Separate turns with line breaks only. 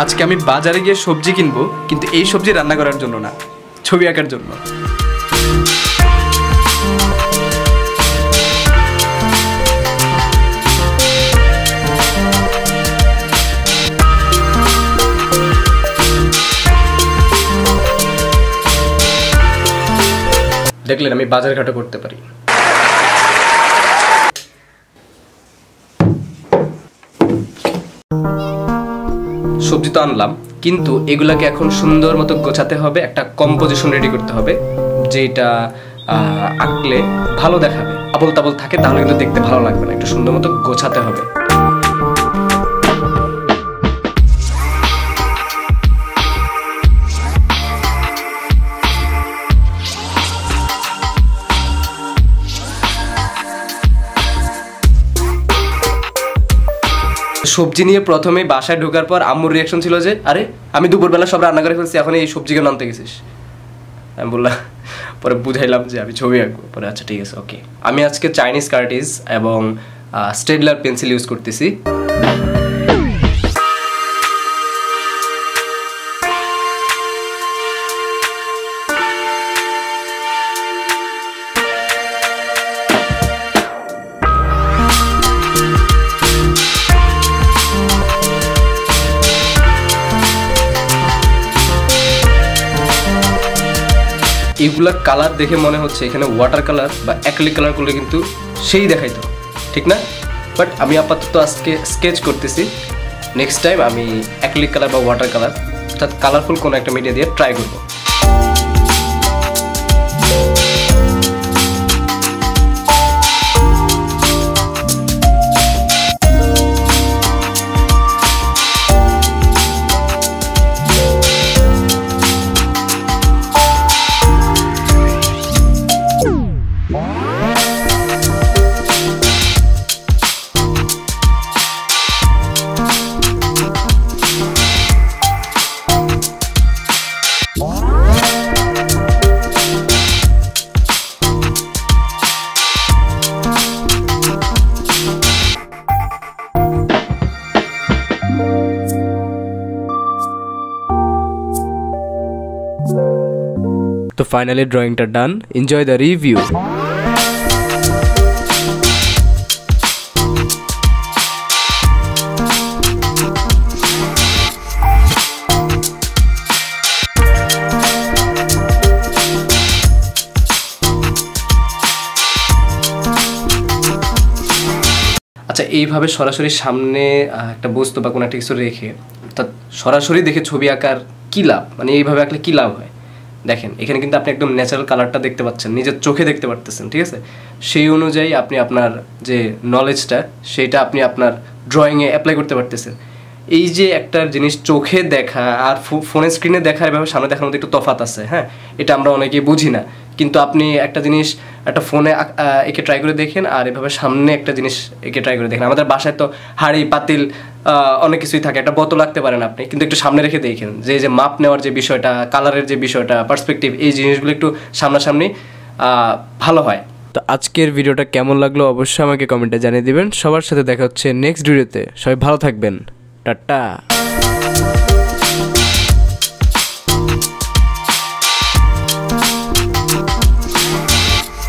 আজকে আমি বাজারে গিয়ে সবজি কিনবো, কিন্তু এই সবজি রান্না করার জন্য না, ছবি আঁকার জন্য। দেখলেন আমি বাজার ঘাটে করতে পারি। সবজি তো আনলাম, কিন্তু এগুলাকে এখন সুন্দর মতো গোছাতে হবে, একটা কম্পোজিশন রেডি করতে হবে, যেটা আঁকলে ভালো দেখাবে। আবল তাবল থাকে তাহলে কিন্তু দেখতে ভালো লাগবে না, একটু সুন্দর মতো গোছাতে হবে। সবজি নিয়ে প্রথমে বাসায় ঢোকার পর আম্মুর রিয়াকশন ছিল যে, আরে আমি দুপুরবেলা সব রান্না করে ফেলছি, এখন এই সবজি কেন আনতে গেছিস? আমি বললাম, পরে বুঝাইলাম যে আমি ছবি আঁকবো। পরে আচ্ছা ঠিক আছে, ওকে। আমি আজকে চাইনিজ কার্টিজ এবং স্টেডলার পেন্সিল ইউজ করতেছি। এইগুলা কালার দেখে মনে হচ্ছে এখানে ওয়াটার কালার বা অ্যাক্রিলিক কালার করলে কিন্তু সেই দেখাইতো, ঠিক না? বাট আমি আপাতত আজকে স্কেচ করতেছি, নেক্সট টাইম আমি অ্যাক্রিলিক কালার বা ওয়াটার কালার অর্থাৎ কালারফুল কোনো একটা মিডিয়া দিয়ে ট্রাই করবো। তো ফাইনালি ড্রয়িংটা ডান। Enjoy the review. আচ্ছা, এইভাবে সরাসরি সামনে একটা বস্তু বা কোনো একটা কিছু রেখে অর্থাৎ সরাসরি দেখে ছবি আঁকার কী লাভ, মানে এইভাবে আঁকলে কী লাভ হয়? দেখেন এখানে কিন্তু আপনি একদম ন্যাচারাল কালারটা দেখতে পাচ্ছেন, নিজের চোখে দেখতে পারতেছেন, ঠিক আছে? সেই অনুযায়ী আপনি আপনার যে নলেজটা সেটা আপনি আপনার ড্রয়িংয়ে অ্যাপ্লাই করতে পারতেছেন। এই যে একটা জিনিস চোখে দেখা আর ফোনের স্ক্রিনে দেখার এভাবে সামনে দেখার মধ্যে একটু তফাৎ আছে, হ্যাঁ, এটা আমরা অনেকেই বুঝি না। কিন্তু আপনি একটা জিনিস একটা ফোনে একে ট্রাই করে দেখেন আর এভাবে সামনে একটা জিনিস একে ট্রাই করে দেখেন। আমাদের বাসায় তো হাঁড়ি পাতিল অনেক কিছুই থাকে, একটা বোতল রাখতে পারেন আপনি, কিন্তু একটু সামনে রেখে দেখেন যে মাপ নেওয়ার যে বিষয়টা, কালারের যে বিষয়টা, পার্সপেক্টিভ, এই জিনিসগুলো একটু সামনাসামনি ভালো হয়। তো আজকের ভিডিওটা কেমন লাগলো অবশ্যই আমাকে কমেন্টে জানিয়ে দিবেন। সবার সাথে দেখা হচ্ছে নেক্সট ভিডিওতে। সবাই ভালো থাকবেন, টাটা।